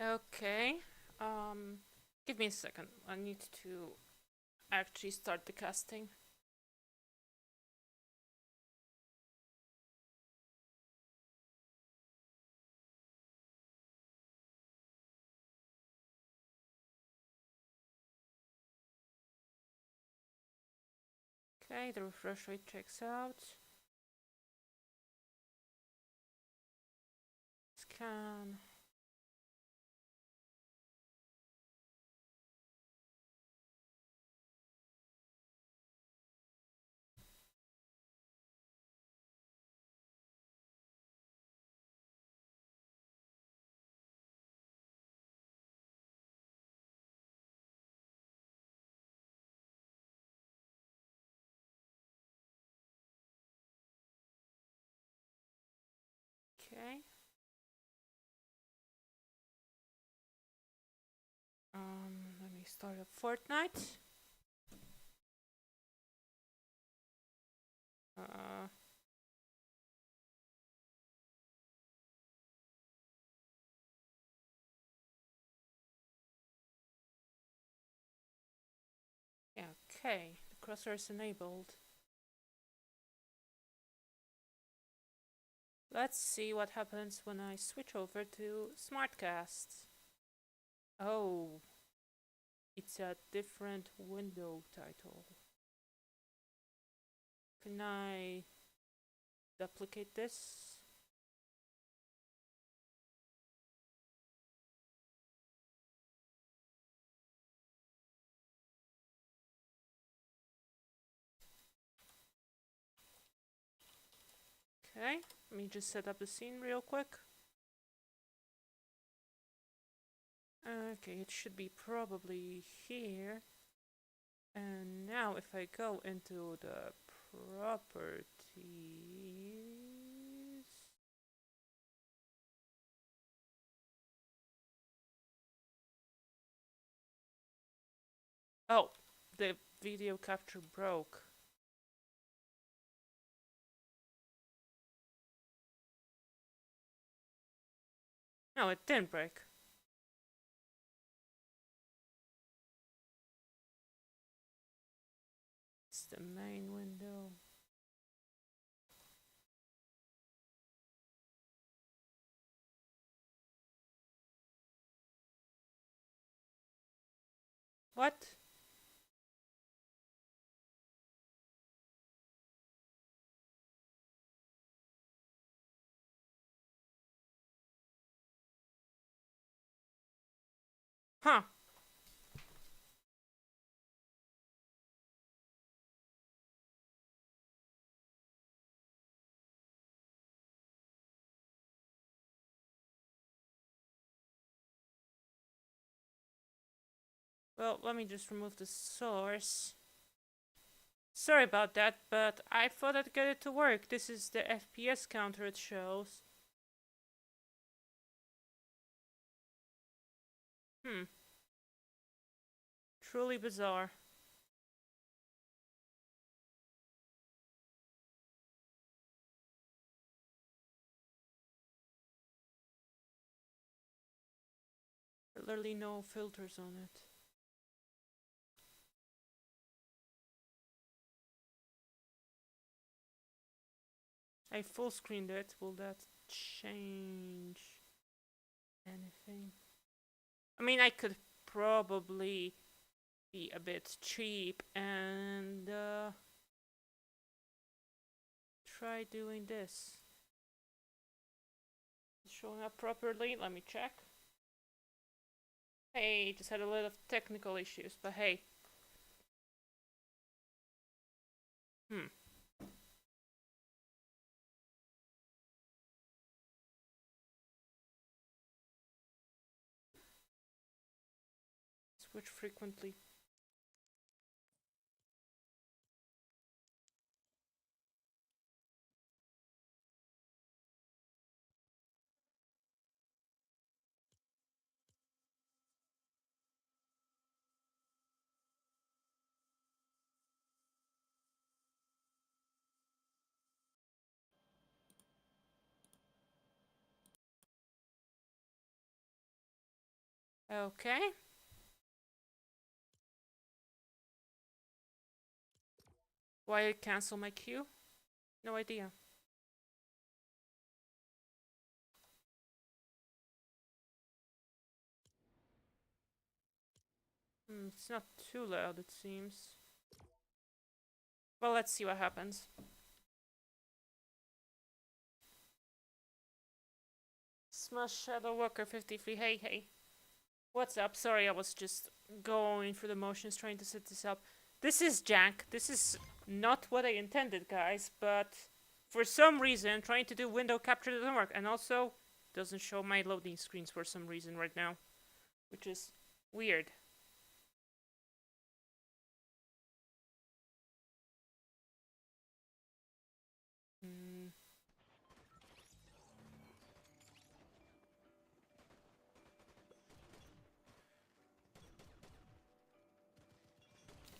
Okay. Give me a second. I need to actually start the casting. Okay, the refresh rate checks out. Scan. Okay. Let me start up Fortnite. Uh, yeah, okay. The crosshair is enabled. Let's see what happens when I switch over to Smartcast. Oh, it's a different window title. Can I duplicate this? Okay, let me just set up the scene real quick. Okay, it should be probably here. And now if I go into the properties... Oh, the video capture broke. No, it didn't break. It's the main window. What? Huh. Well, let me just remove the source. Sorry about that, but I thought I'd get it to work. This is the FPS counter it shows. Truly bizarre. Literally no filters on it. I full screened it. Will that change anything? I mean, I could probably be a bit cheap and try doing this. Is it showing up properly? Let me check. Hey, just had a lot of technical issues, but hey. Switch frequently. Okay. Why cancel my queue? No idea. It's not too loud, it seems. Well, let's see what happens. Smash Shadow Walker 53. Hey, hey. What's up? Sorry, I was just going through the motions trying to set this up. This is jank. This is not what I intended, guys, but for some reason, trying to do window capture doesn't work. And also, doesn't show my loading screens for some reason right now, which is weird.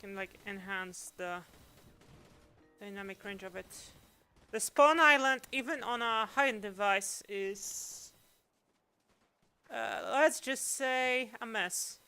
Can like enhance the dynamic range of it. The spawn island, even on a high-end device, is let's just say a mess.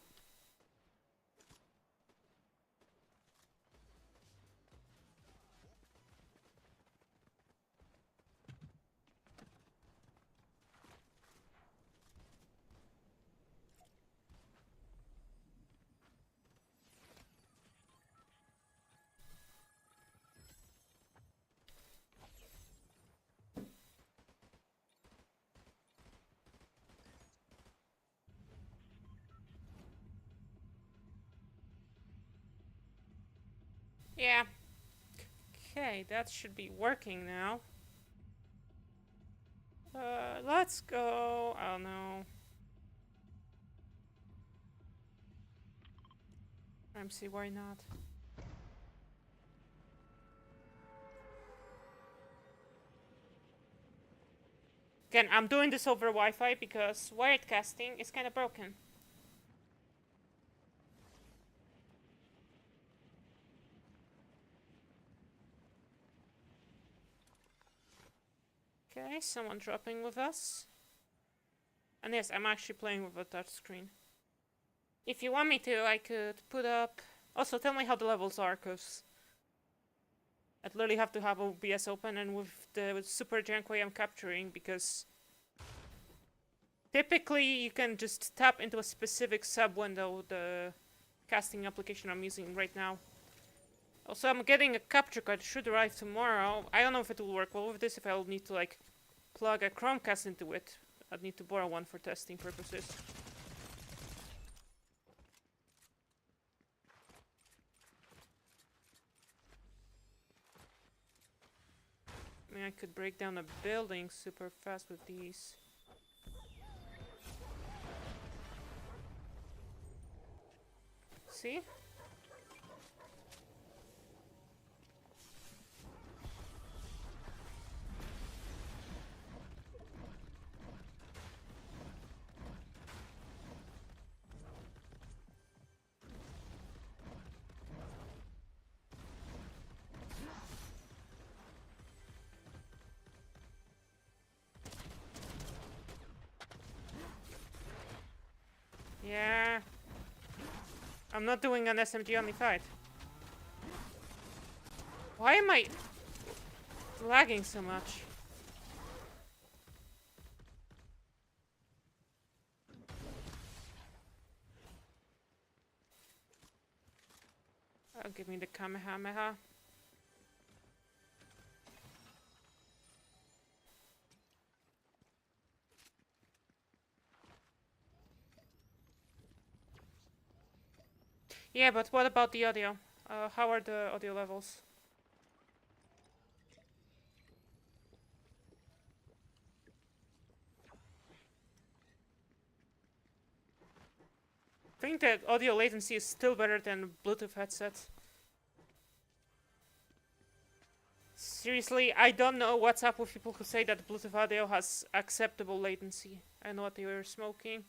Yeah. Okay, that should be working now. Let's go. I don't know. MC, why not? Again, I'm doing this over Wi-Fi because wired casting is kind of broken. Okay, someone dropping with us. And yes, I'm actually playing with a touchscreen. If you want me to, I could put up... Also, tell me how the levels are, because I'd literally have to have OBS open and with the super jank way I'm capturing, because typically you can just tap into a specific sub-window, the casting application I'm using right now. Also, I'm getting a capture card, it should arrive tomorrow. I don't know if it will work well with this, if I'll need to like plug a Chromecast into it. I'd need to borrow one for testing purposes. I mean, I could break down a building super fast with these. See? Yeah. I'm not doing an SMG only fight. Why am I lagging so much? Oh, give me the Kamehameha. Yeah, but what about the audio? How are the audio levels? I think that audio latency is still better than Bluetooth headsets. Seriously, I don't know what's up with people who say that Bluetooth audio has acceptable latency. I know what they were smoking.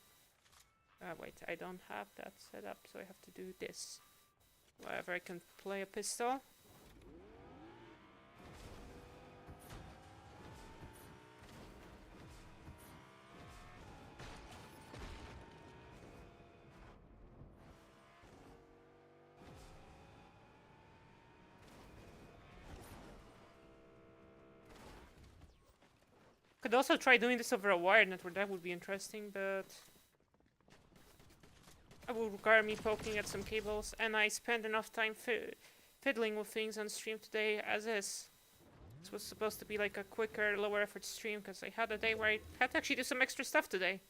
Wait, I don't have that set up, so I have to do this. Whatever, I can play a pistol. Could also try doing this over a wired network, that would be interesting, but it would require me poking at some cables, and I spent enough time fiddling with things on stream today as is. This was supposed to be like a quicker, lower effort stream, because I had a day where I had to actually do some extra stuff today.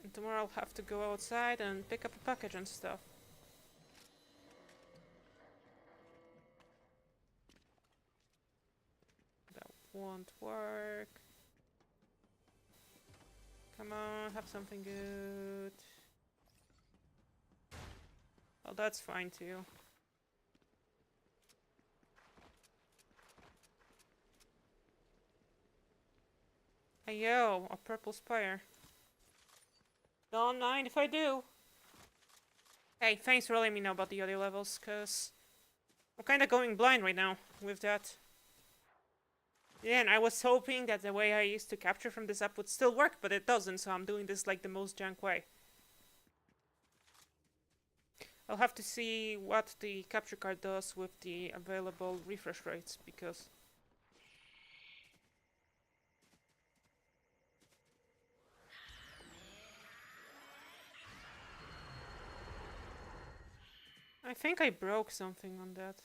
And tomorrow I'll have to go outside and pick up a package and stuff. That won't work. Come on, have something good. Well, that's fine too. Hey yo, a purple spire. Don't mind if I do. Hey, thanks for letting me know about the audio levels, cause I'm kinda going blind right now with that. Yeah, and I was hoping that the way I used to capture from this app would still work, but it doesn't, so I'm doing this like the most jank way. I'll have to see what the capture card does with the available refresh rates, because I think I broke something on that.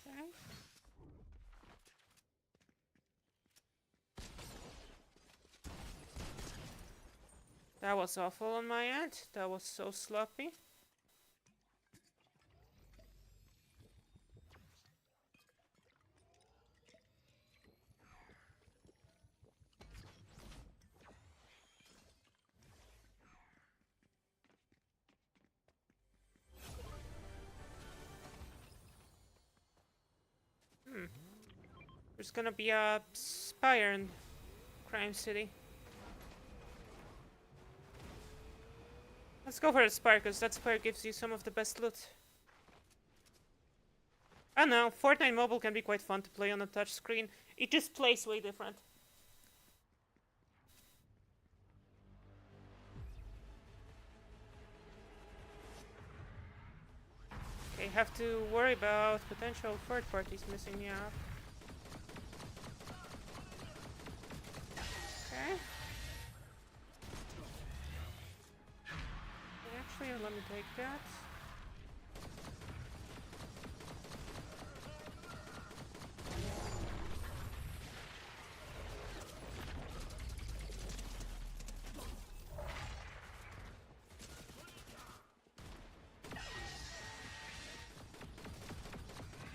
Okay. That was awful on my end. That was so sloppy. There's gonna be a spire in Crime City. Let's go for the spire, because that spire gives you some of the best loot. I don't know, Fortnite Mobile can be quite fun to play on a touch screen. It just plays way different. Okay, have to worry about potential third parties missing me out. Okay. Actually, let me take that.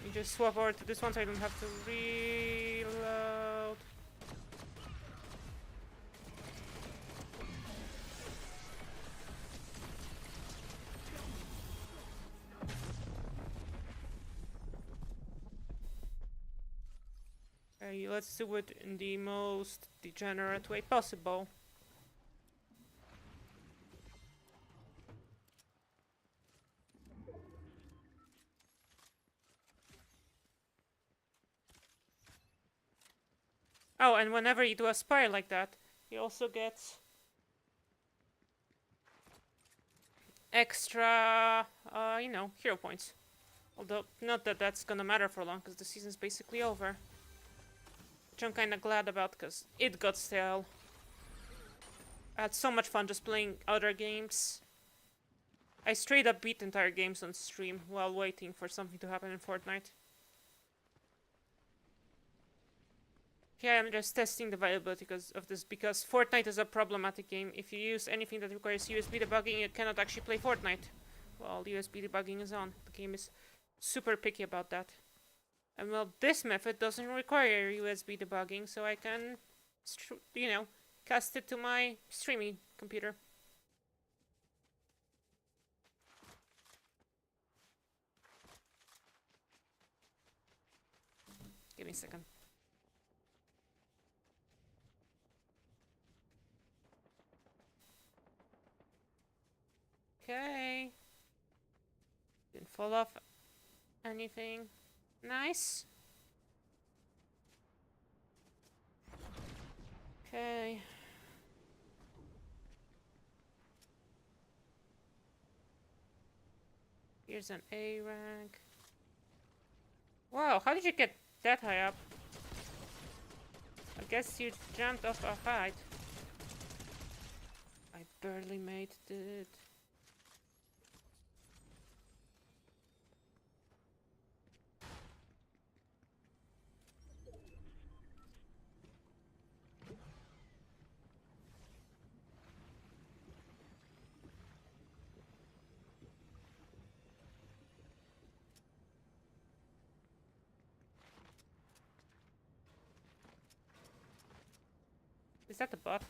You just swap over to this one so I don't have to reload. Okay, let's do it in the most degenerate way possible. Oh, and whenever you do a spire like that, you also get extra, you know, hero points. Although, not that that's gonna matter for long, because the season's basically over. Which I'm kinda glad about, because it got stale. I had so much fun just playing other games. I straight up beat entire games on stream while waiting for something to happen in Fortnite. Yeah, I'm just testing the viability of this, because Fortnite is a problematic game. If you use anything that requires USB debugging, you cannot actually play Fortnite while USB debugging is on. The game is super picky about that. And well, this method doesn't require USB debugging, so I can, you know, cast it to my streaming computer. Give me a second. Okay. Didn't fall off anything. Nice. Okay. Here's an A rank. Wow, how did you get that high up? I guess you jumped off a height. I barely made it. Is that the bot?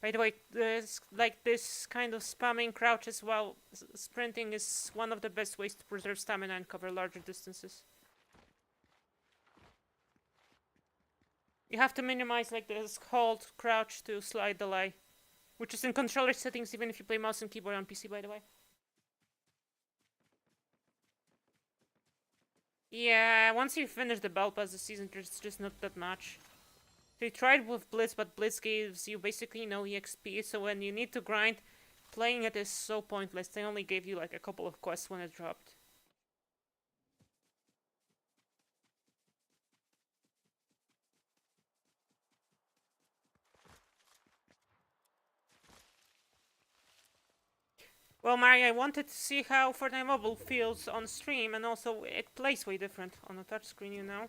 By the way, this kind of spamming crouches while sprinting is one of the best ways to preserve stamina and cover larger distances. You have to minimize like this hold crouch to slide delay, which is in controller settings even if you play mouse and keyboard on PC, by the way. Yeah, once you finish the Battle Pass this season, there's just not that much. They tried with Blitz, but Blitz gives you basically no EXP, so when you need to grind, playing it is so pointless. They only gave you like a couple of quests when it dropped. Well, Mari, I wanted to see how Fortnite Mobile feels on stream, and also it plays way different on a touchscreen, you know?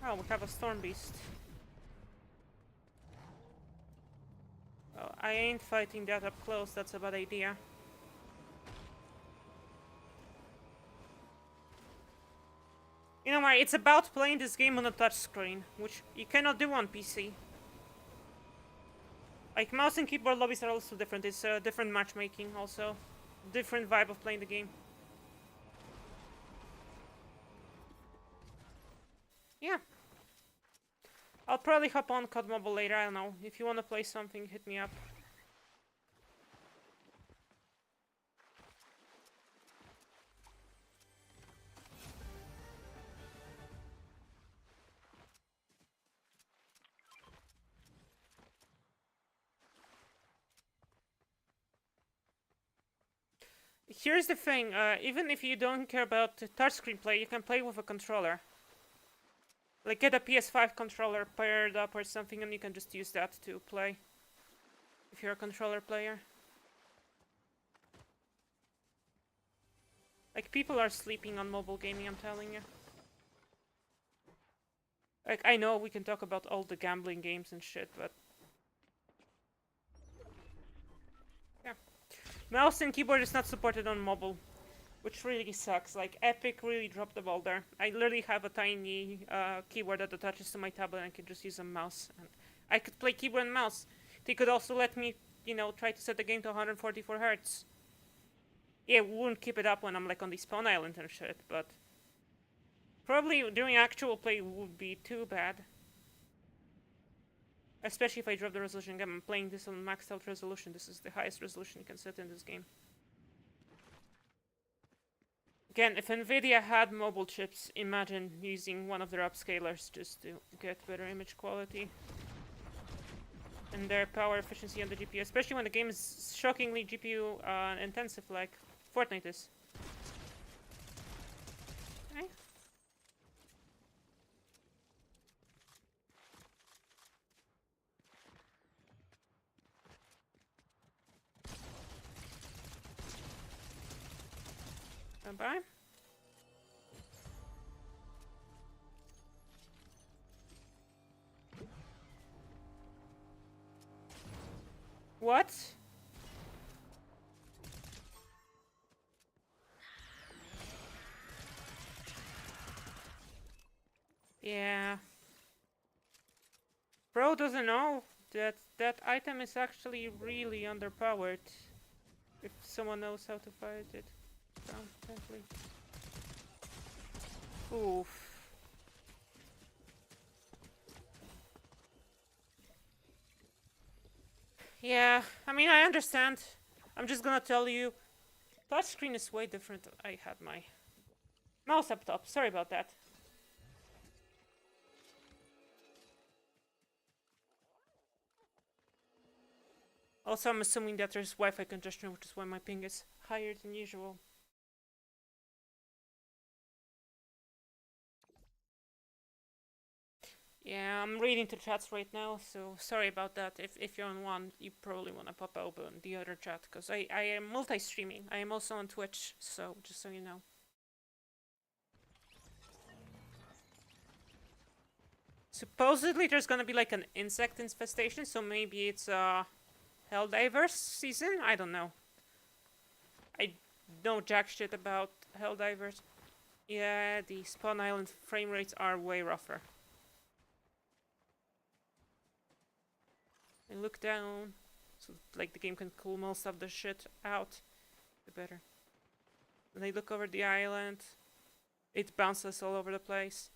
Oh, we have a Storm Beast. Well, I ain't fighting that up close, that's a bad idea. You know, Mari, it's about playing this game on a touchscreen, which you cannot do on PC. Like, mouse and keyboard lobbies are also different. It's different matchmaking, also. Different vibe of playing the game. Yeah. I'll probably hop on COD Mobile later, I don't know. If you want to play something, hit me up. Here's the thing, even if you don't care about touchscreen play, you can play with a controller. Like, get a PS5 controller paired up or something, and you can just use that to play. If you're a controller player. Like, people are sleeping on mobile gaming, I'm telling you. Like, I know we can talk about all the gambling games and shit, but... yeah. Mouse and keyboard is not supported on mobile, which really sucks. Like, Epic really dropped the ball there. I literally have a tiny keyboard that attaches to my tablet and I can just use a mouse. And I could play keyboard and mouse. They could also let me, you know, try to set the game to 144 Hz. Yeah, we wouldn't keep it up when I'm like on the spawn island and shit, but... probably during actual play would be too bad. Especially if I drop the resolution. Again, I'm playing this on maxed out resolution. This is the highest resolution you can set in this game. Again, if Nvidia had mobile chips, imagine using one of their upscalers just to get better image quality. And their power efficiency on the GPU, especially when the game is shockingly GPU intensive like Fortnite is. Okay. Bye-bye. What? Yeah. Bro doesn't know. That item is actually really underpowered. If someone knows how to fight it competently. Oof. Yeah, I mean, I understand. I'm just gonna tell you, touchscreen is way different. I had my mouse up top. Sorry about that. Also, I'm assuming that there's Wi-Fi congestion, which is why my ping is higher than usual. Yeah, I'm reading the chats right now, so sorry about that. If you're on one, you probably want to pop open the other chat, because I am multi-streaming. I am also on Twitch, so just so you know. Supposedly there's gonna be like an insect infestation, so maybe it's Helldivers season? I don't know. I know jack shit about Helldivers. Yeah, the Spawn Island frame rates are way rougher. I look down, so like the game can cool most of the shit out, the better. When I look over the island, it bounces all over the place.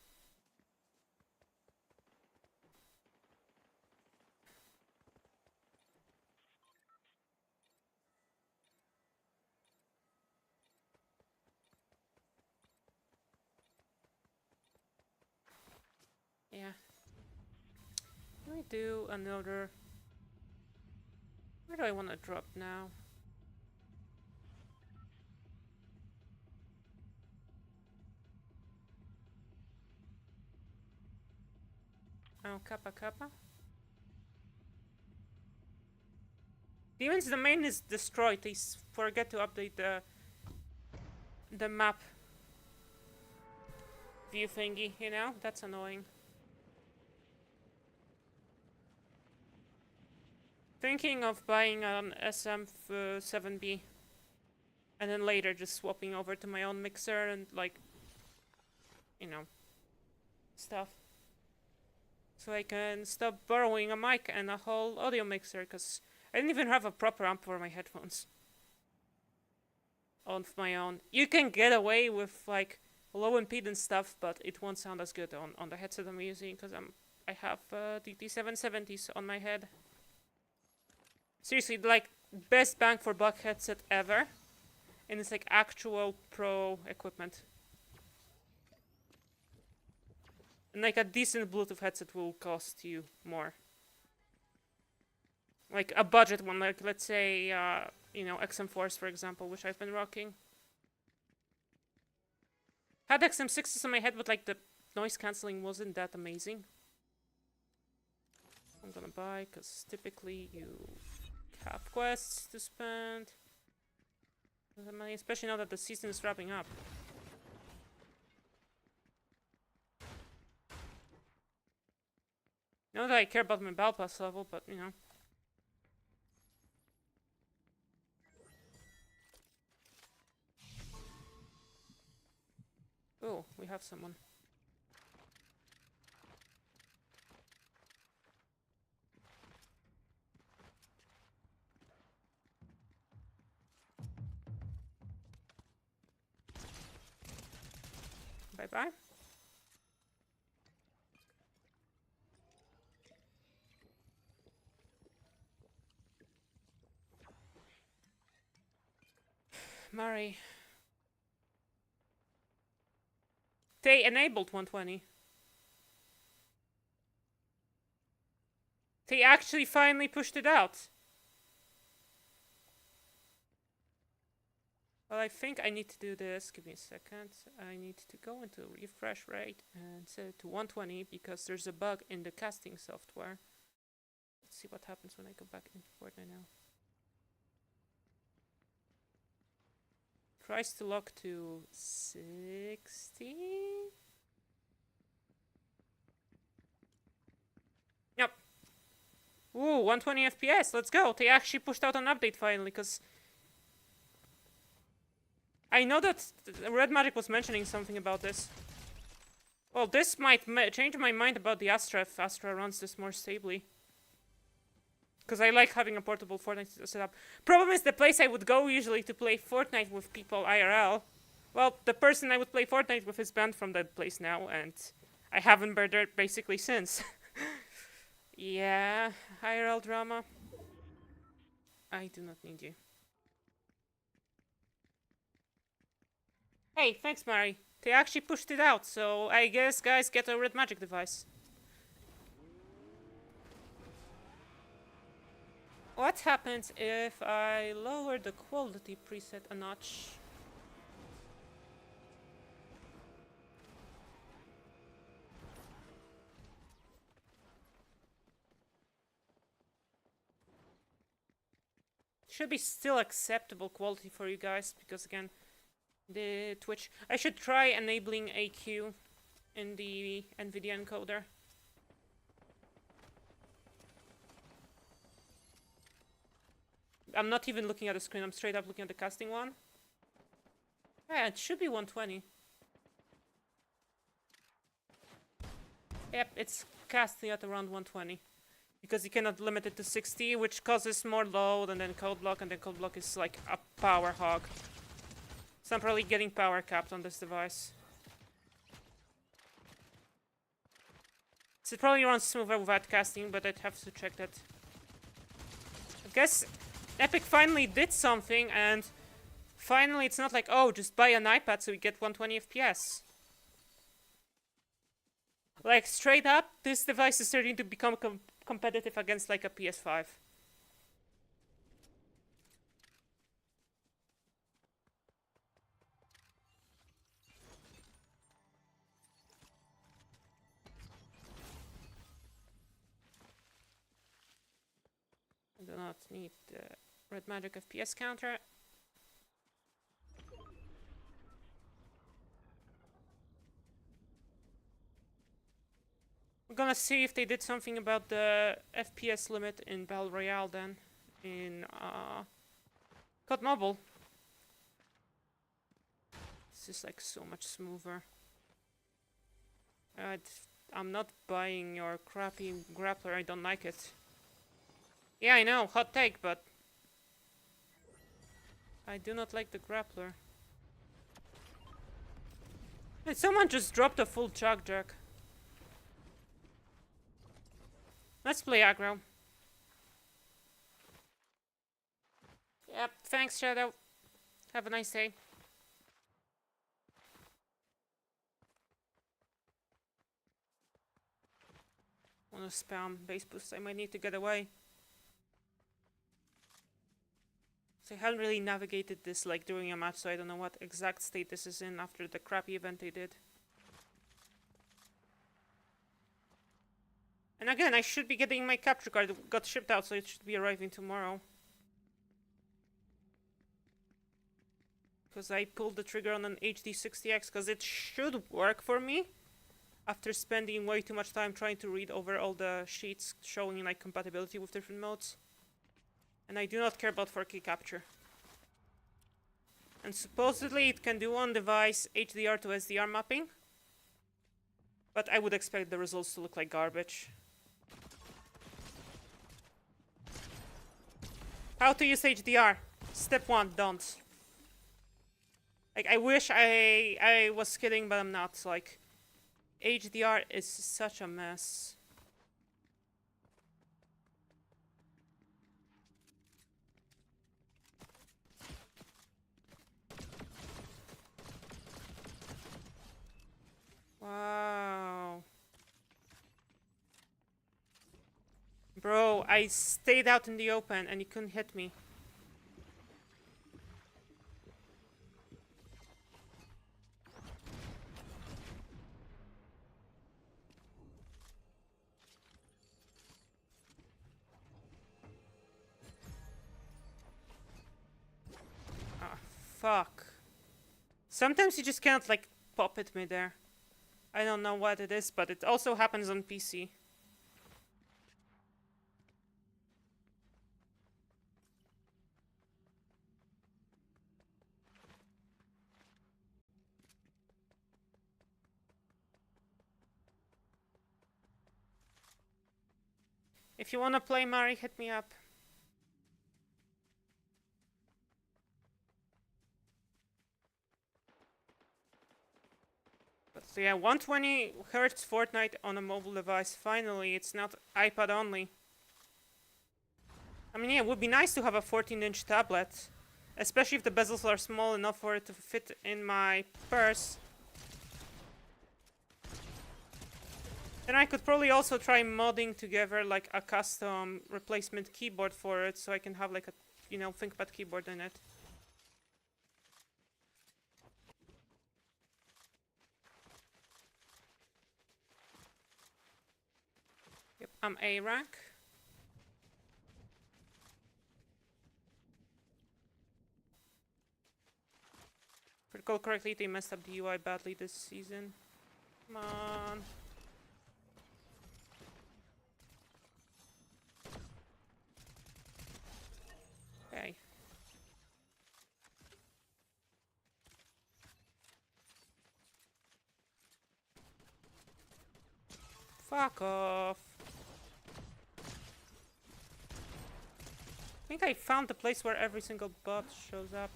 Yeah. Let me do another... Where do I want to drop now? Oh, Kappa Kappa. Demon's domain is destroyed. They forget to update the map view thingy, you know? That's annoying. Thinking of buying an SM7B and then later just swapping over to my own mixer and like, you know, stuff. So I can stop borrowing a mic and a whole audio mixer, because I didn't even have a proper amp for my headphones on my own. You can get away with like low impedance stuff, but it won't sound as good on the headset I'm using, because I have the D770s on my head. Seriously, like best bang for buck headset ever, and it's like actual pro equipment. And like a decent Bluetooth headset will cost you more. Like a budget one, like let's say, you know, XM4s for example, which I've been rocking. Had XM6s on my head, but like the noise cancelling wasn't that amazing. I'm gonna buy, because typically you have quests to spend. Money, especially now that the season is wrapping up. Not that I care about my battle pass level, but you know. Oh, we have someone. Bye-bye. Murray. They enabled 120. They actually finally pushed it out. Well, I think I need to do this. Give me a second. I need to go into refresh rate and set it to 120 because there's a bug in the casting software. Let's see what happens when I go back into Fortnite now. Tries to lock to 60. Yep. Ooh, 120 FPS. Let's go. They actually pushed out an update finally, because I know that RedMagic was mentioning something about this. Well, this might change my mind about the Astra if Astra runs this more stably. Because I like having a portable Fortnite setup. Problem is, the place I would go usually to play Fortnite with people IRL, well, the person I would play Fortnite with is banned from that place now, and I haven't been there basically since. Yeah, IRL drama. I do not need you. Hey, thanks, Mari. They actually pushed it out, so I guess guys get a RedMagic device. What happens if I lower the quality preset a notch? Should be still acceptable quality for you guys, because again, the Twitch. I should try enabling AQ in the NVIDIA encoder. I'm not even looking at the screen, I'm straight up looking at the casting one. Yeah, it should be 120. Yep, it's casting at around 120. Because you cannot limit it to 60, which causes more load, and then code block, and then code block is like a power hog. So I'm probably getting power capped on this device. So it probably runs smoother without casting, but I'd have to check that. I guess Epic finally did something, and finally it's not like, oh, just buy an iPad so we get 120 FPS. Like, straight up, this device is starting to become competitive against, like, a PS5. I do not need the RedMagic FPS counter. We're gonna see if they did something about the FPS limit in Battle Royale then. In COD Mobile. This is like so much smoother. I'm not buying your crappy grappler, I don't like it. Yeah, I know, hot take, but I do not like the grappler. Hey, someone just dropped a full chug jack. Let's play aggro. Yep, thanks, Shadow. Have a nice day. Wanna spam base boost? I might need to get away. So I haven't really navigated this like during a match, so I don't know what exact state this is in after the crappy event they did. And again, I should be getting my capture card. It got shipped out, so it should be arriving tomorrow. Because I pulled the trigger on an HD 60X, because it should work for me. After spending way too much time trying to read over all the sheets showing like compatibility with different modes. And I do not care about 4K capture. And supposedly it can do on device HDR to SDR mapping. But I would expect the results to look like garbage. How to use HDR? Step 1, don't. Like, I wish I was kidding, but I'm not. Like, HDR is such a mess. Wow. Bro, I stayed out in the open and you couldn't hit me. Ah, fuck. Sometimes you just can't, like, pop it mid-air. I don't know what it is, but it also happens on PC. If you wanna play Mari, hit me up. But yeah, 120 Hz Fortnite on a mobile device. Finally, it's not iPad only. I mean, yeah, it would be nice to have a 14-inch tablet, especially if the bezels are small enough for it to fit in my purse. Then I could probably also try modding together like a custom replacement keyboard for it, so I can have like a, you know, ThinkPad keyboard in it. Yep, I'm A rank. If I recall correctly, they messed up the UI badly this season. Come on. Okay. Fuck off. I think I found the place where every single bot shows up.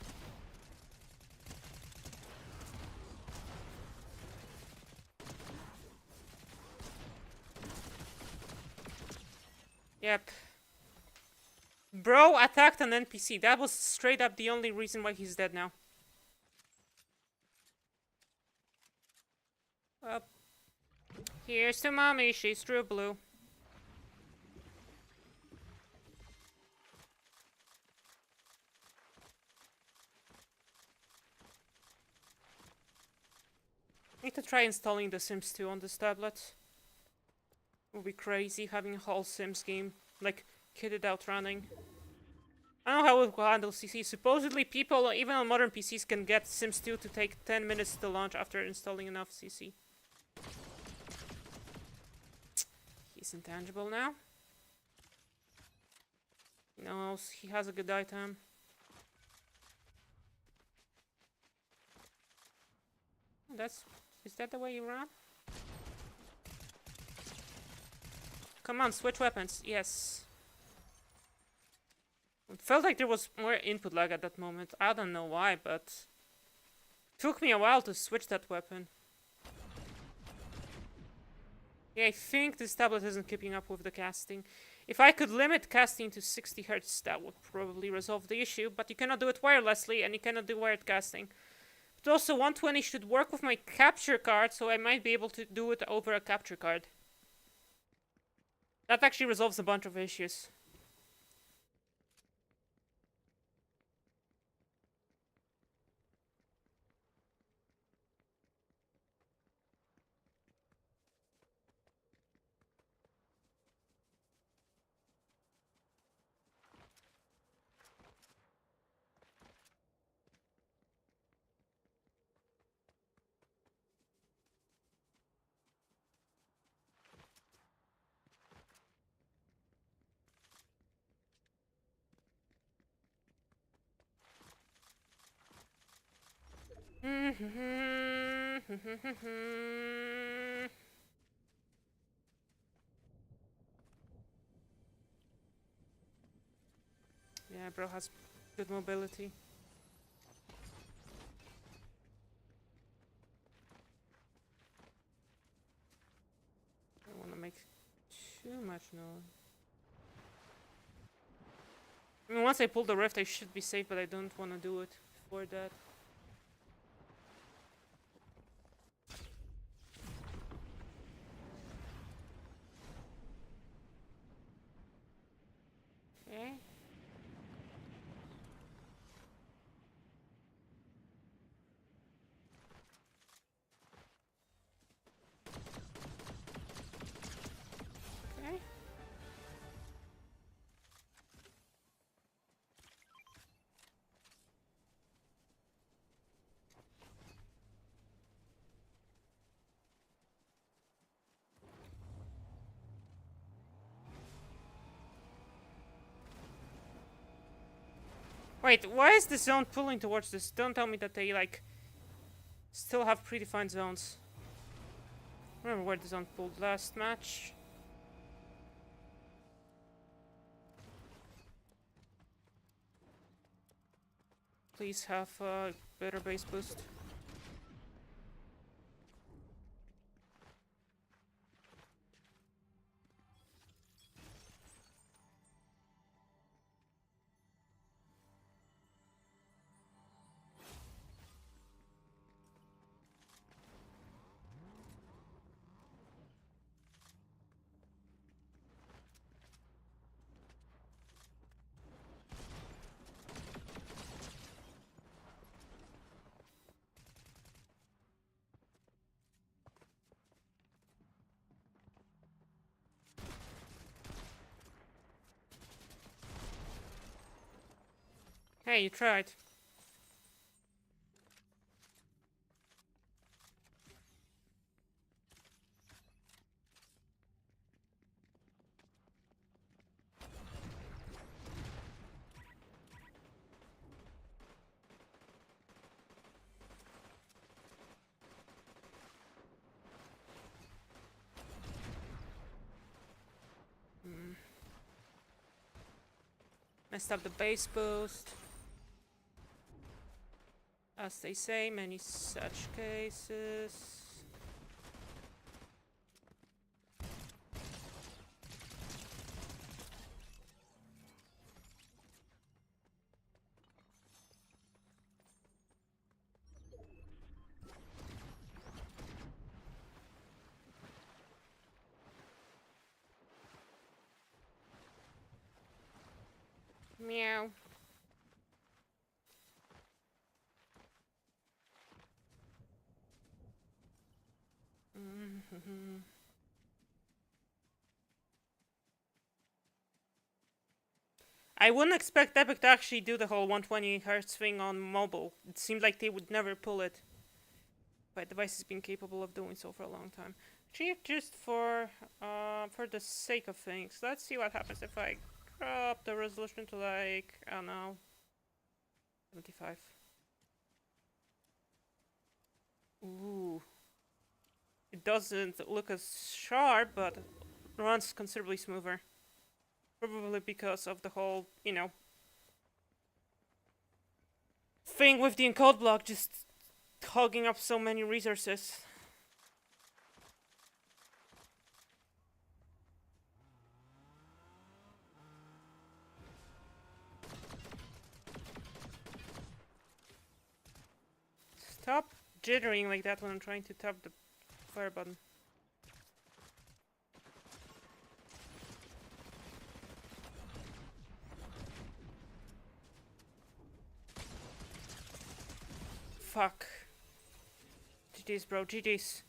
Yep. Bro attacked an NPC. That was straight up the only reason why he's dead now. Well, here's to mommy. She's true blue. Need to try installing The Sims 2 on this tablet. Would be crazy having a whole Sims game, like, kitted out running. I don't know how it will handle CC. Supposedly people, even on modern PCs, can get Sims 2 to take 10 minutes to launch after installing enough CC. He's intangible now. He knows he has a good item. Is that the way you run? Come on, switch weapons. Yes. It felt like there was more input lag at that moment. I don't know why, but it took me a while to switch that weapon. Yeah, I think this tablet isn't keeping up with the casting. If I could limit casting to 60 Hz, that would probably resolve the issue, but you cannot do it wirelessly, and you cannot do wired casting. But also, 120 should work with my capture card, so I might be able to do it over a capture card. That actually resolves a bunch of issues. Yeah, bro has good mobility. I don't want to make too much noise. I mean, once I pull the rift, I should be safe, but I don't want to do it before that. Okay. Okay. Wait, why is the zone pulling towards this? Don't tell me that they, like, still have predefined zones. Remember where the zone pulled last match? Please have a better base boost. Hey, you tried. Messed up the base boost. As they say, many such cases. Meow. I wouldn't expect Epic to actually do the whole 120 Hz thing on mobile. It seemed like they would never pull it. But the device has been capable of doing so for a long time. Actually, just for the sake of things, let's see what happens if I drop the resolution to like, I don't know, 75. Ooh. It doesn't look as sharp, but runs considerably smoother. Probably because of the whole, you know, thing with the encode block just hogging up so many resources. Stop jittering like that when I'm trying to tap the fire button. Fuck. GG's, bro, GG's.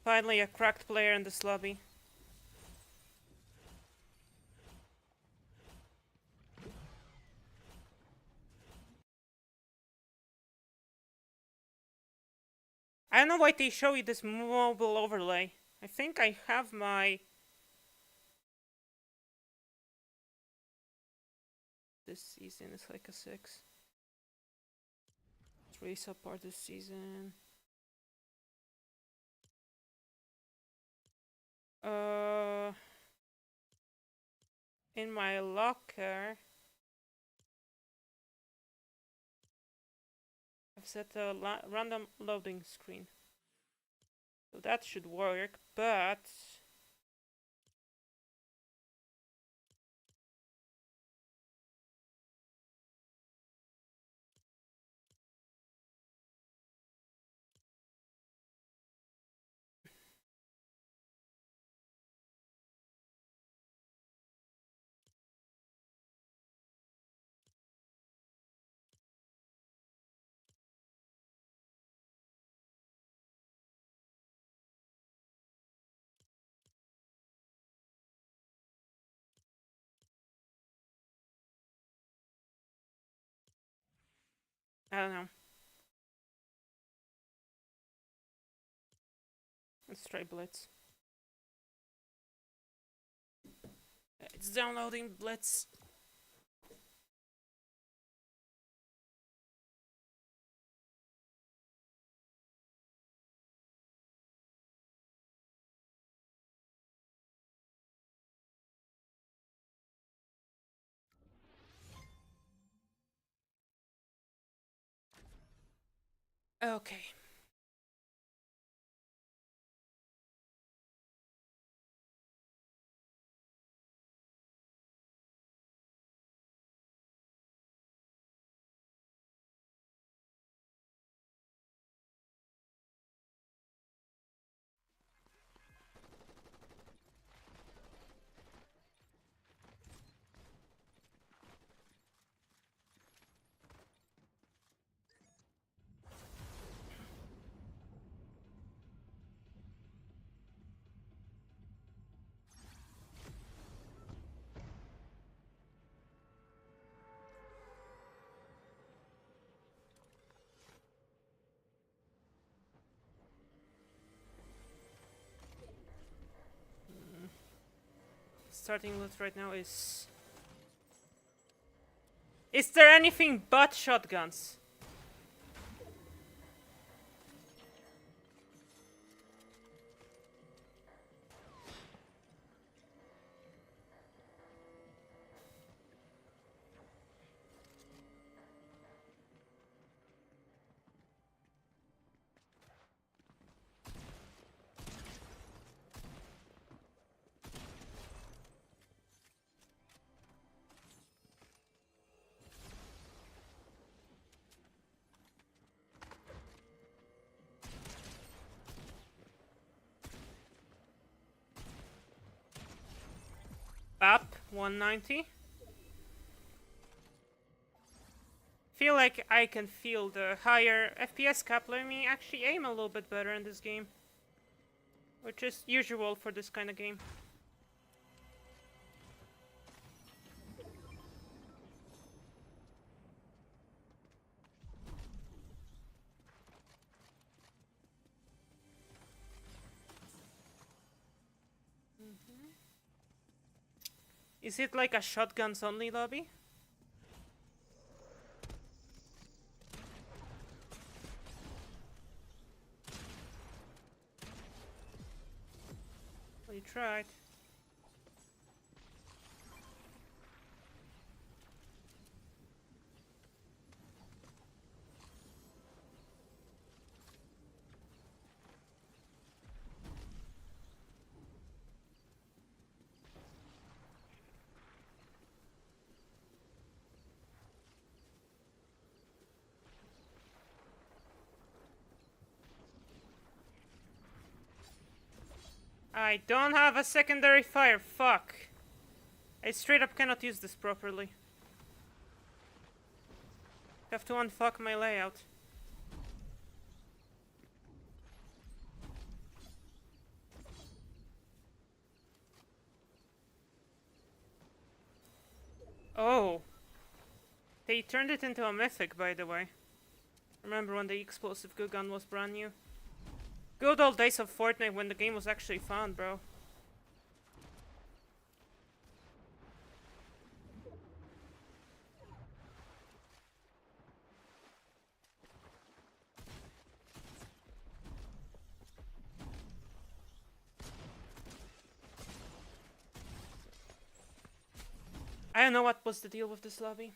Finally a cracked player in this lobby. I don't know why they show you this mobile overlay. I think I have my... This season is like a 6. It's really subpar this season. In my locker, I've set a random loading screen. So that should work, but... I don't know. Let's try Blitz. It's downloading Blitz. Okay. Starting loot right now is... Is there anything but shotguns? Up 190. Feel like I can feel the higher FPS cap letting me actually aim a little bit better in this game, which is usual for this kind of game. Is it like a shotguns only lobby? Well, you tried. I don't have a secondary fire, fuck. I straight up cannot use this properly. Have to unfuck my layout. Oh. They turned it into a mythic, by the way. Remember when the explosive goo gun was brand new? Good old days of Fortnite when the game was actually fun, bro. I don't know what was the deal with this lobby.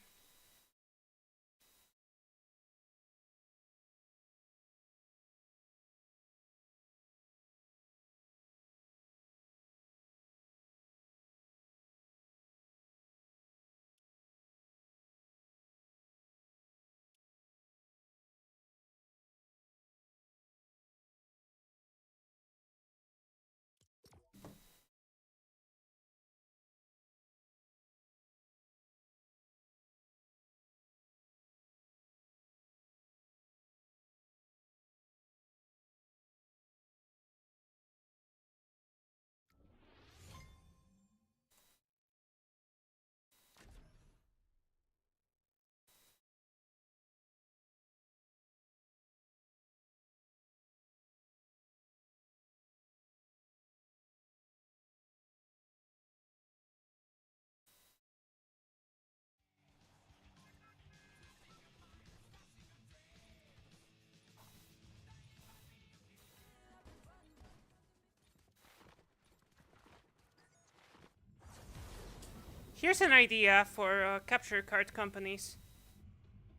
Here's an idea for capture card companies.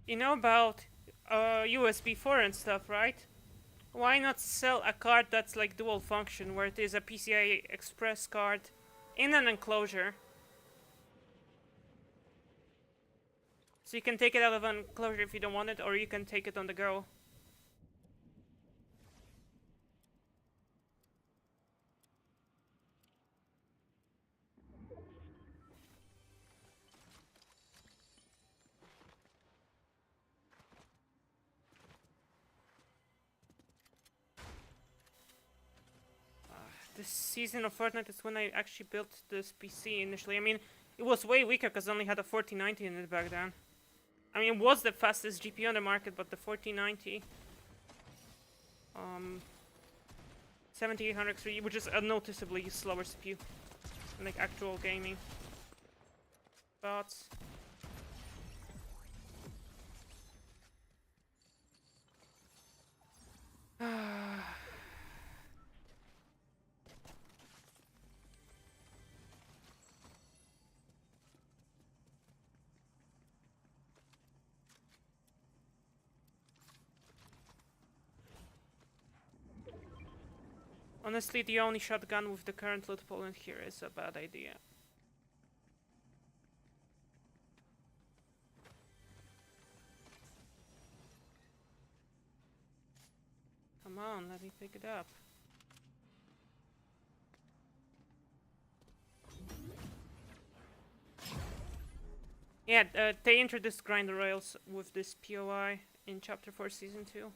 You know about USB 4 and stuff, right? Why not sell a card that's like dual function, where it is a PCI Express card in an enclosure? So you can take it out of an enclosure if you don't want it, or you can take it on the go. This season of Fortnite is when I actually built this PC initially. I mean, it was way weaker because I only had a 4090 in it back then. I mean, it was the fastest GPU on the market, but the 4090... 7800X3, which is a noticeably slower CPU than like actual gaming. But... honestly, the only shotgun with the current loot pool in here is a bad idea. Come on, let me pick it up. Yeah, they introduced grinder rails with this POI in Chapter 4 Season 2.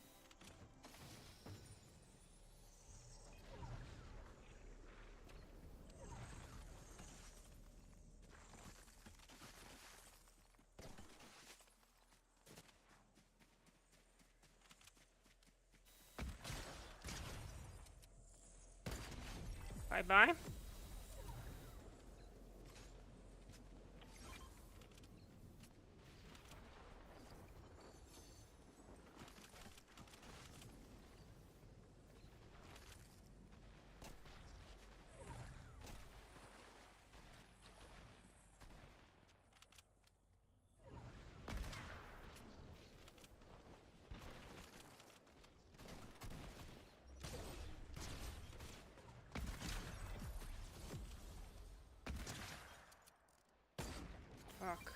Bye-bye. Fuck.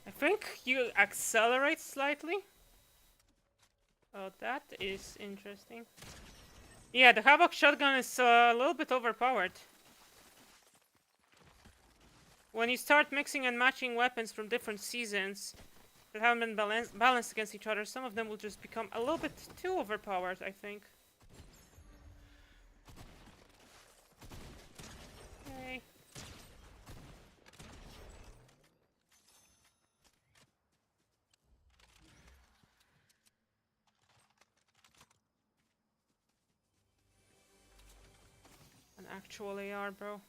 I think you accelerate slightly. Oh, that is interesting. Yeah, the Havoc shotgun is a little bit overpowered. When you start mixing and matching weapons from different seasons that haven't been balanced against each other, some of them will just become a little bit too overpowered, I think. Okay. An actual AR, bro.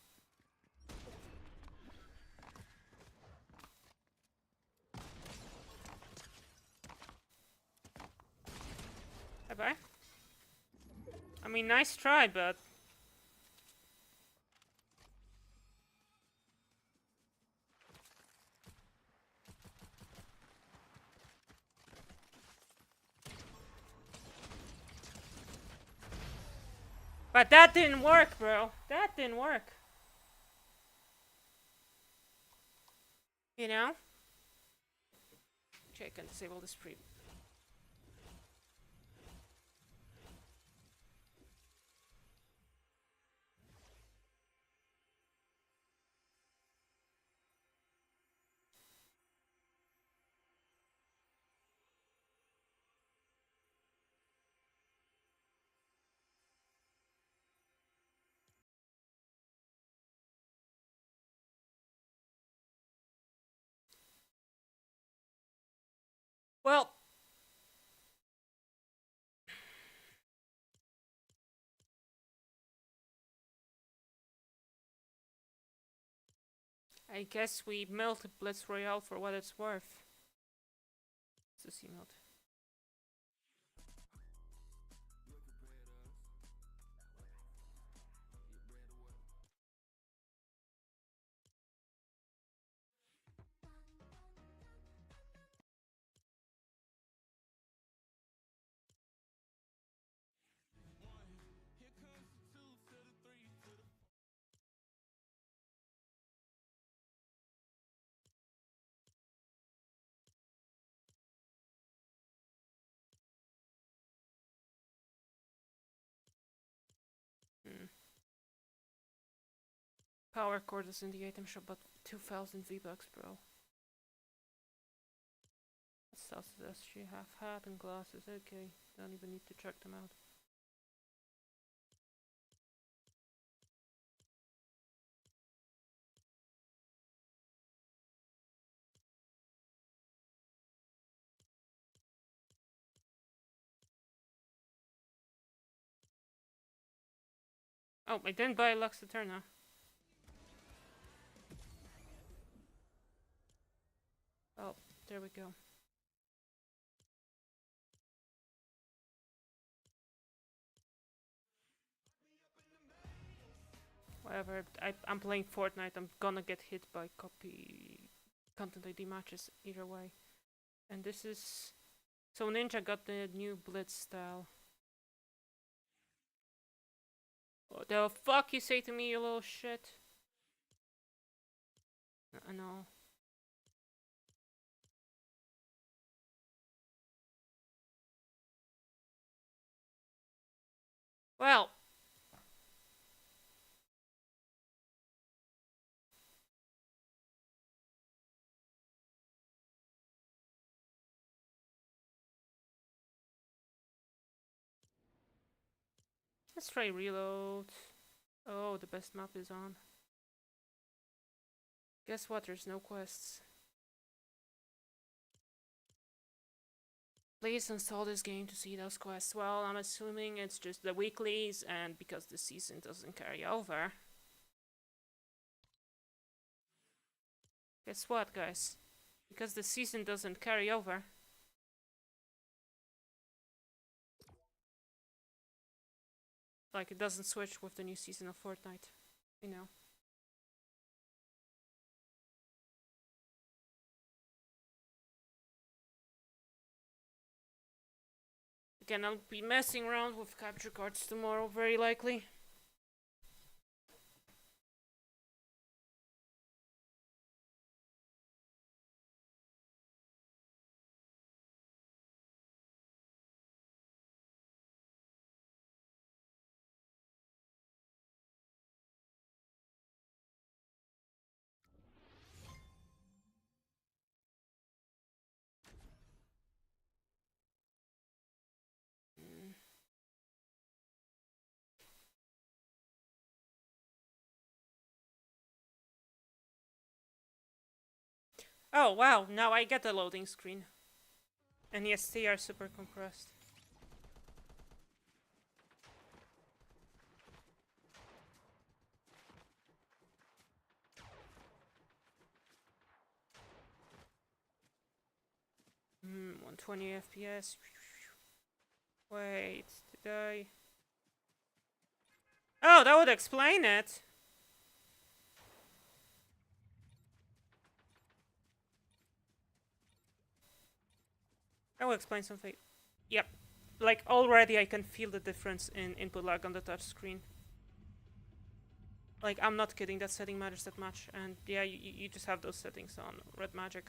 Bye-bye. I mean, nice try, but... But that didn't work, bro. That didn't work. You know? Okay, I can disable this pre... Well... I guess we melted Blitz Royale for what it's worth. Let's see melt. Power cord is in the item shop, but 2,000 V-Bucks, bro. What else does she have? Hat and glasses, okay. Don't even need to check them out. Oh, I didn't buy Lux Eterna. Oh, there we go. Whatever, I'm playing Fortnite, I'm gonna get hit by copy content ID matches either way. And this is... So Ninja got the new Blitz style. What the fuck you say to me, you little shit? I know. Well... Let's try reload. Oh, the best map is on. Guess what? There's no quests. Please install this game to see those quests. Well, I'm assuming it's just the weeklies, and because the season doesn't carry over. Guess what, guys? Because the season doesn't carry over. Like, it doesn't switch with the new season of Fortnite. You know. Again, I'll be messing around with capture cards tomorrow, very likely. Oh, wow, now I get the loading screen. And yes, they are super compressed. 120 FPS. Wait, did I... Oh, that would explain it! That will explain something. Yep. Like, already I can feel the difference in input lag on the touch screen. Like, I'm not kidding, that setting matters that much. And yeah, you just have those settings on RedMagic.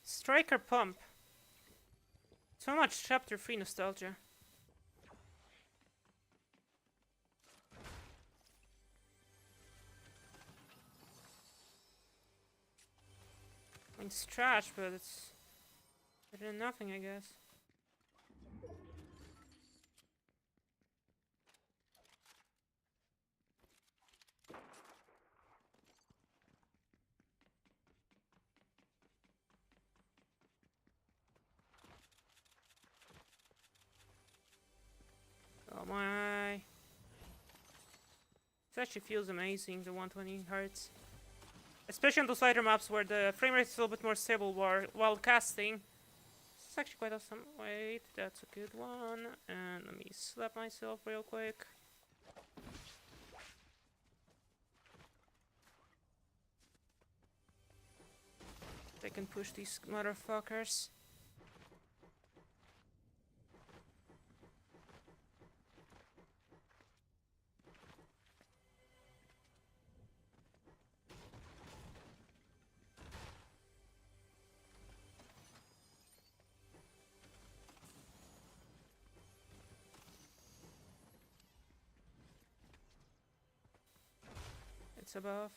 Striker Pump. So much Chapter 3 nostalgia. It's trash, but it's better than nothing, I guess. It actually feels amazing, the 120 Hz. Especially on those lighter maps where the frame rate is a little bit more stable while casting. It's actually quite awesome. Wait, that's a good one. And let me slap myself real quick. I can push these motherfuckers. It's above.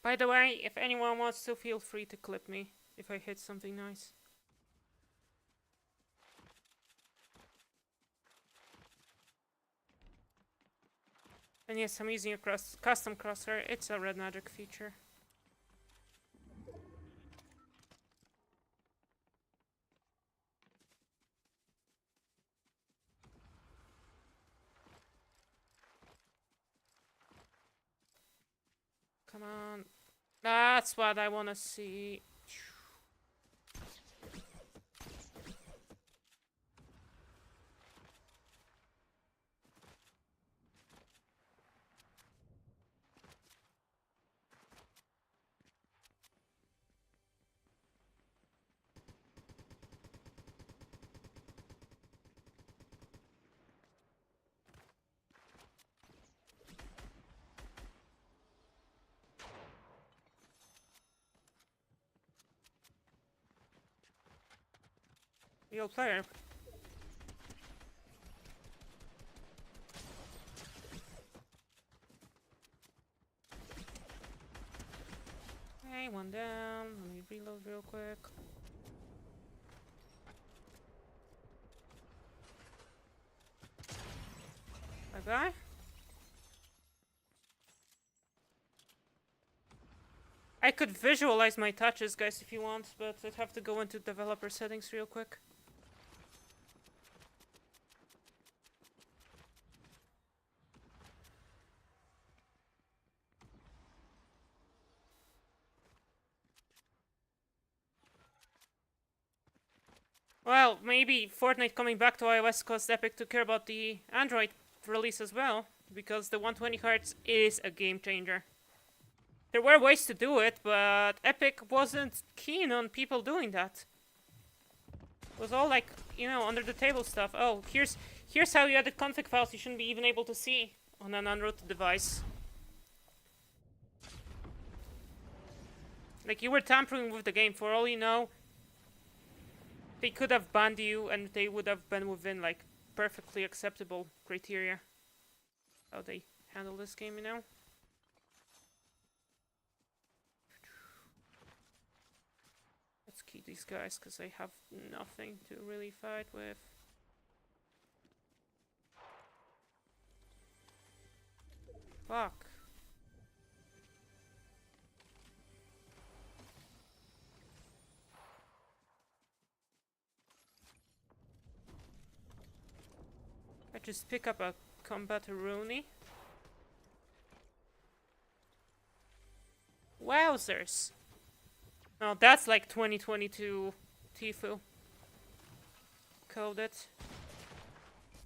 By the way, if anyone wants to, feel free to clip me if I hit something nice. And yes, I'm using a custom crosshair. It's a RedMagic feature. Come on. That's what I want to see. Real player. Okay, one down. Let me reload real quick. Bye-bye. I could visualize my touches, guys, if you want, but I'd have to go into developer settings real quick. Well, maybe Fortnite coming back to iOS caused Epic to care about the Android release as well, because the 120 Hz is a game changer. There were ways to do it, but Epic wasn't keen on people doing that. It was all like, you know, under the table stuff. Oh, here's how you edit config files you shouldn't be even able to see on an unrooted device. Like, you were tampering with the game. For all you know, they could have banned you and they would have been within, like, perfectly acceptable criteria. How they handle this game, you know? Let's keep these guys, because they have nothing to really fight with. Fuck. I just pick up a combat-a-rooney. Wowzers. Oh, that's like 2022 Tifu. coded.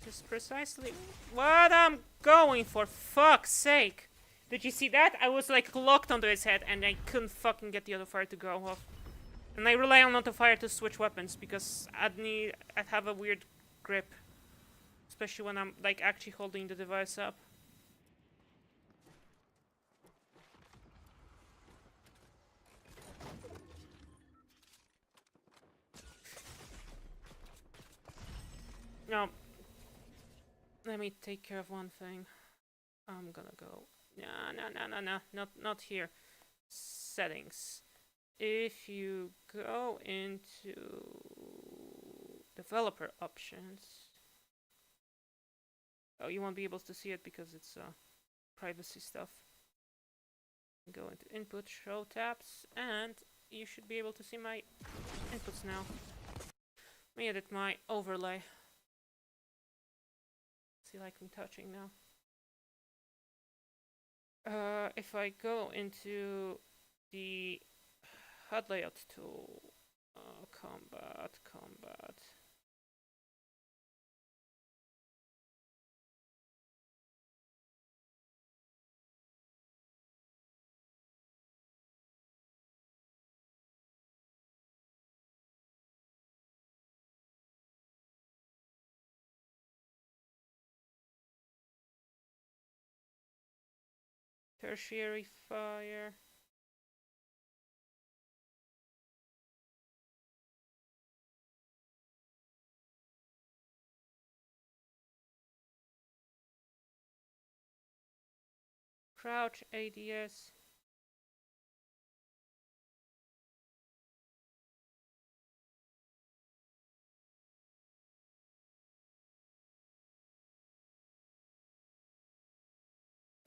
Just precisely what I'm going for, fuck's sake. Did you see that? I was like locked onto his head and I couldn't fucking get the auto fire to go off. And I rely on auto fire to switch weapons because I'd have a weird grip. Especially when I'm like actually holding the device up. No. Let me take care of one thing. I'm gonna go. No. Not here. Settings. If you go into developer options. Oh, you won't be able to see it because it's privacy stuff. Go into input, show tabs, and you should be able to see my inputs now. Let me edit my overlay. See, like me touching now. If I go into the HUD layout tool, combat. Tertiary fire. Crouch ADS.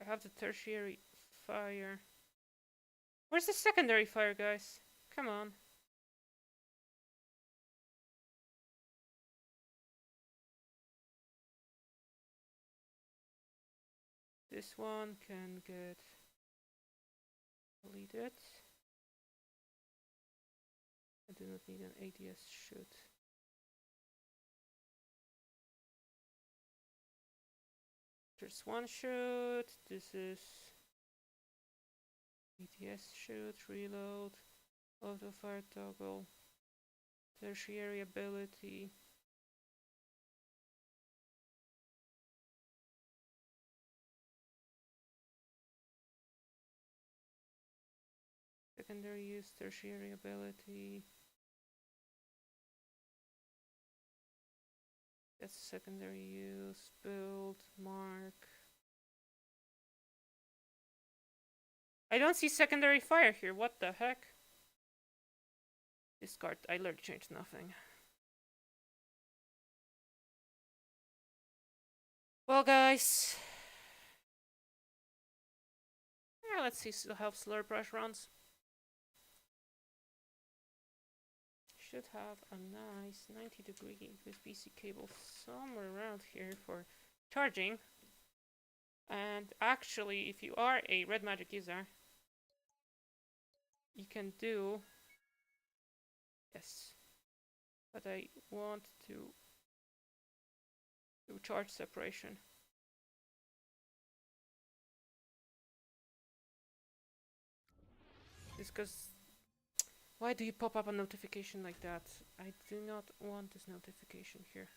I have the tertiary fire. Where's the secondary fire, guys? Come on. This one can get deleted. I do not need an ADS shoot. There's one shoot. This is ADS shoot, reload, auto fire toggle, tertiary ability. Secondary use, tertiary ability. That's secondary use, build, mark. I don't see secondary fire here, what the heck? Discard, I learned to change nothing. Well, guys. Yeah, let's see how Slur Brush runs. Should have a nice 90-degree USB-C cable somewhere around here for charging. And actually, if you are a RedMagic user, you can do yes, but I want to do charge separation. It's because why do you pop up a notification like that? I do not want this notification here.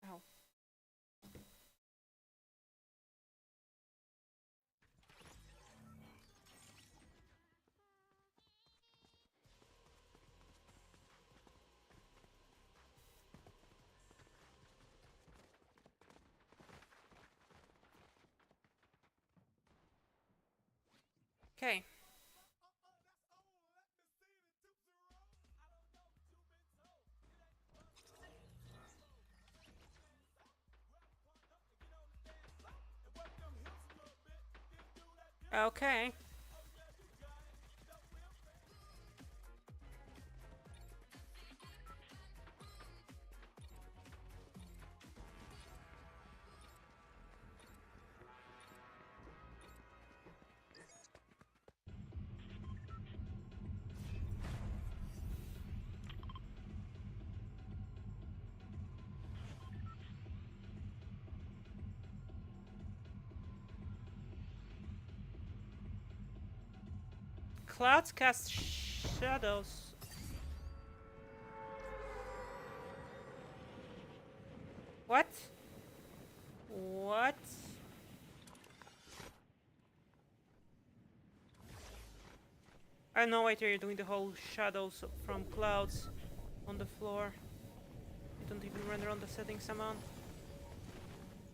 Ow. Okay. Okay. clouds cast shadows. What? What? I know, wait, you're doing the whole shadows from clouds on the floor. You don't even render on the settings I'm on.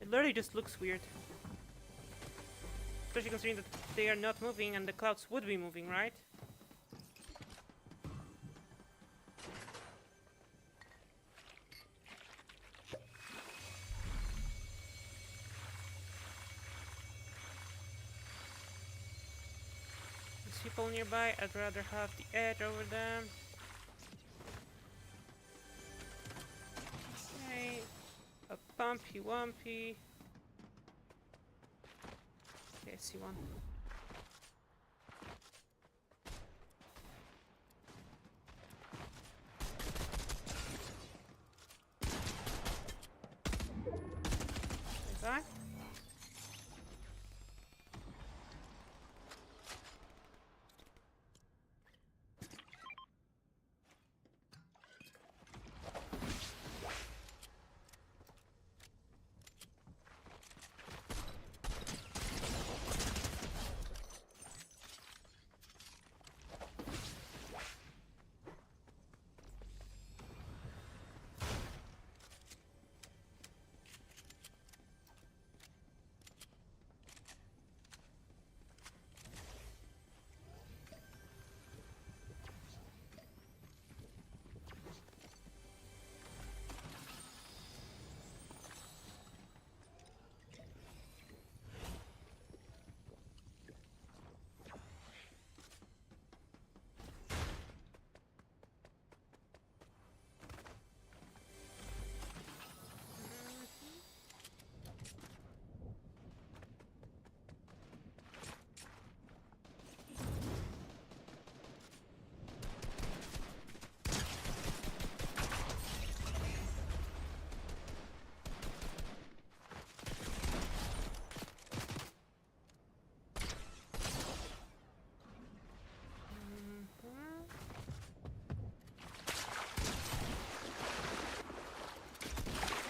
It literally just looks weird. Especially considering that they are not moving and the clouds would be moving, right? There's people nearby, I'd rather have the edge over them. Okay. A bumpy wumpy. Okay, I see one. Bye.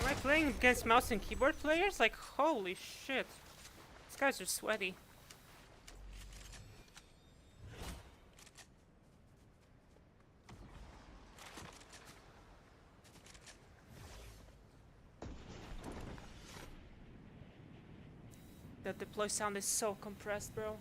Am I playing against mouse and keyboard players? Like, holy shit. These guys are sweaty. That deploy sound is so compressed, bro.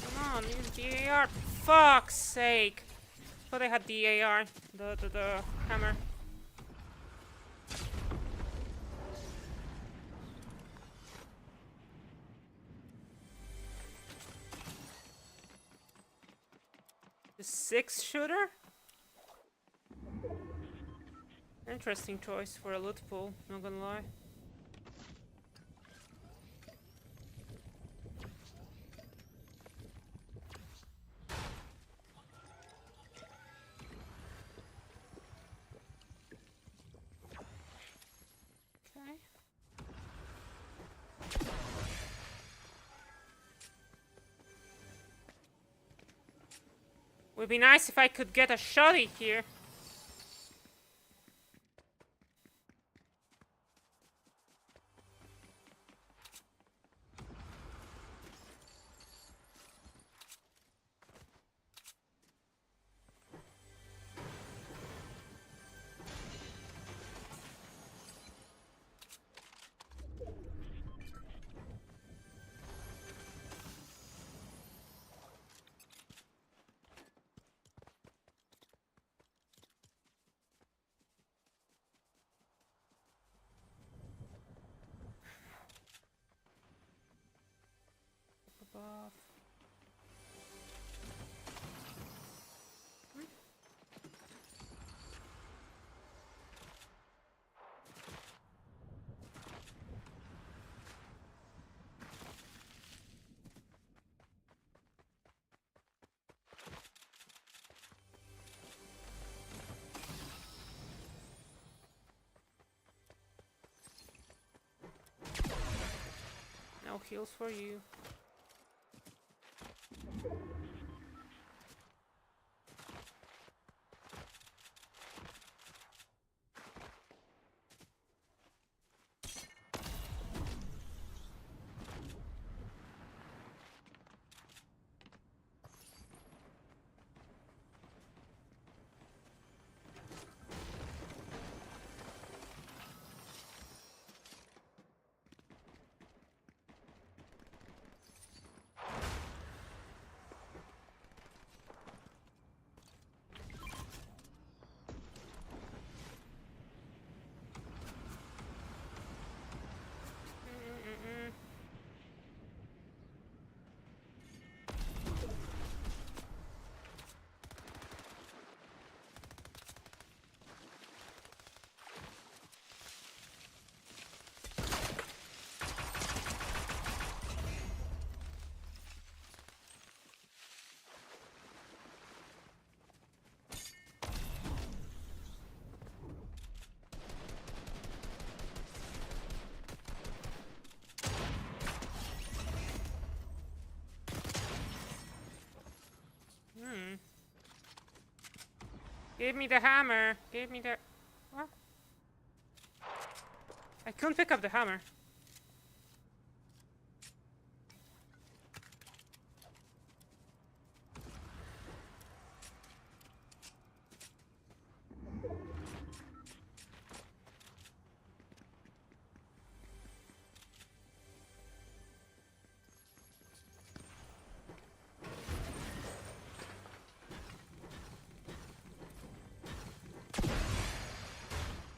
Come on, use the AR. Fuck's sake! But I had the AR, the hammer. The 6-shooter? Interesting choice for a loot pool, not gonna lie. Okay. Would be nice if I could get a shotty here. Above. heals for you. Give me the hammer. Give me the... What? I couldn't pick up the hammer.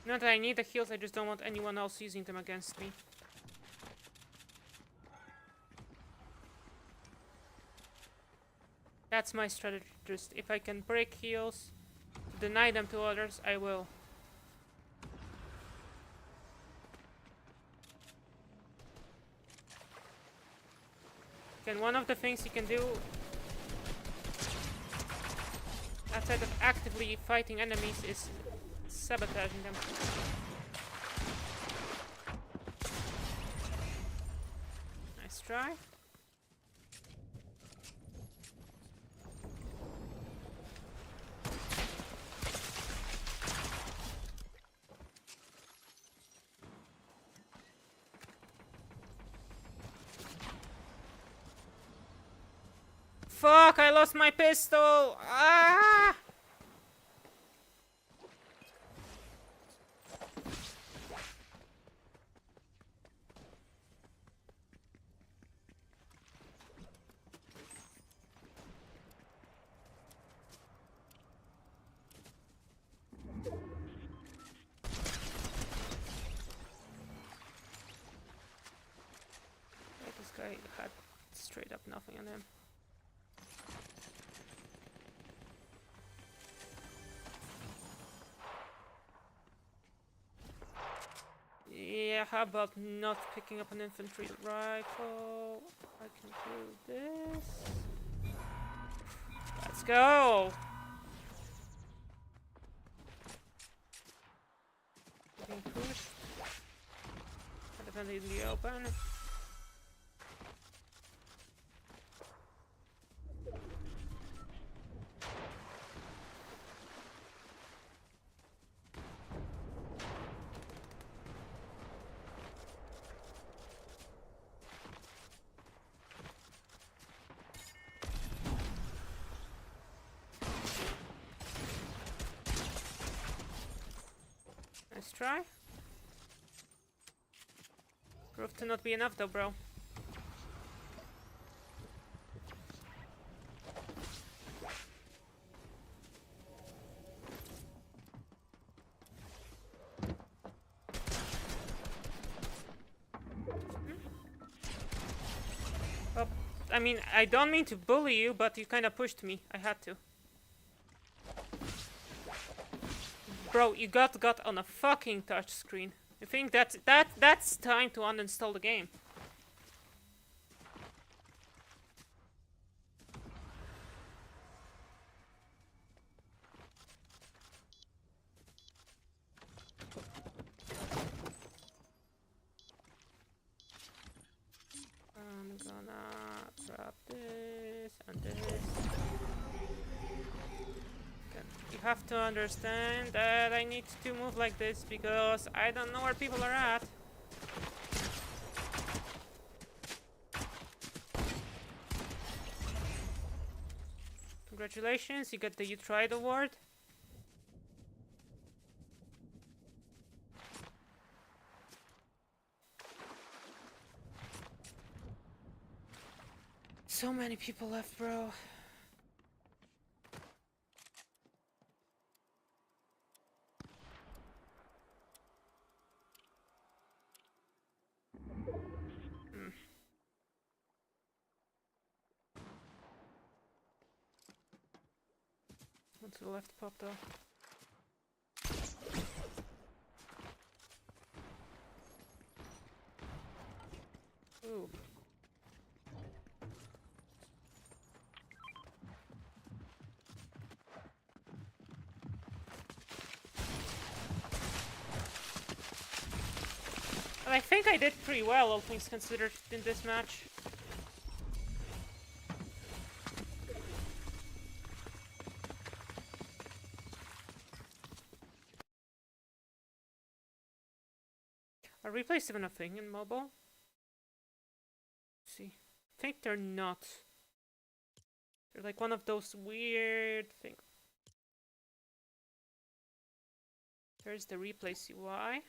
Not that I need the heals, I just don't want anyone else using them against me. That's my strategy. Just if I can break heals, deny them to others, I will. Again, one of the things you can do outside of actively fighting enemies is sabotaging them. Nice try. Fuck, I lost my pistol! Ah! This guy had straight up nothing on him. Yeah, how about not picking up an infantry rifle? I can do this. Let's go! Getting pushed. I defended in the open. Nice try. Proved to not be enough though, bro. Well, I mean, I don't mean to bully you, but you kinda pushed me. I had to. Bro, you got on a fucking touchscreen. You think that's time to uninstall the game? have to understand that I need to move like this because I don't know where people are at. Congratulations, you got the You Tried award. So many people left, bro. One to the left popped off. Ooh. Well, I think I did pretty well, all things considered, in this match. Are replays even a thing in mobile? Let's see. I think they're not. They're like one of those weird things. There's the replays UI.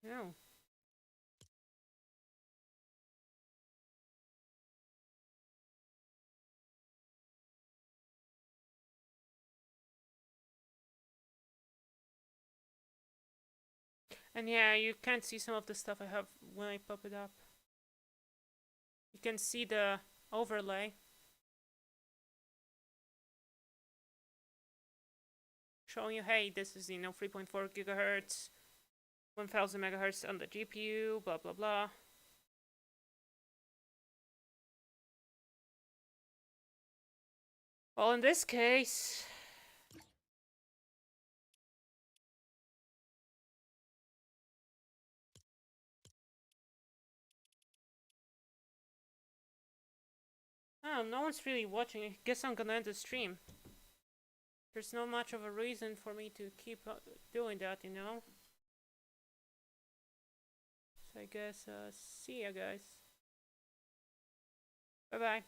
No. And yeah, you can't see some of the stuff I have when I pop it up. You can see the overlay. Showing you, hey, this is, 3.4 gigahertz, 1000 megahertz on the GPU, blah blah blah. Well, in this case, oh, no one's really watching. I guess I'm gonna end the stream. There's not much of a reason for me to keep doing that, So I guess, see ya, guys. Bye-bye.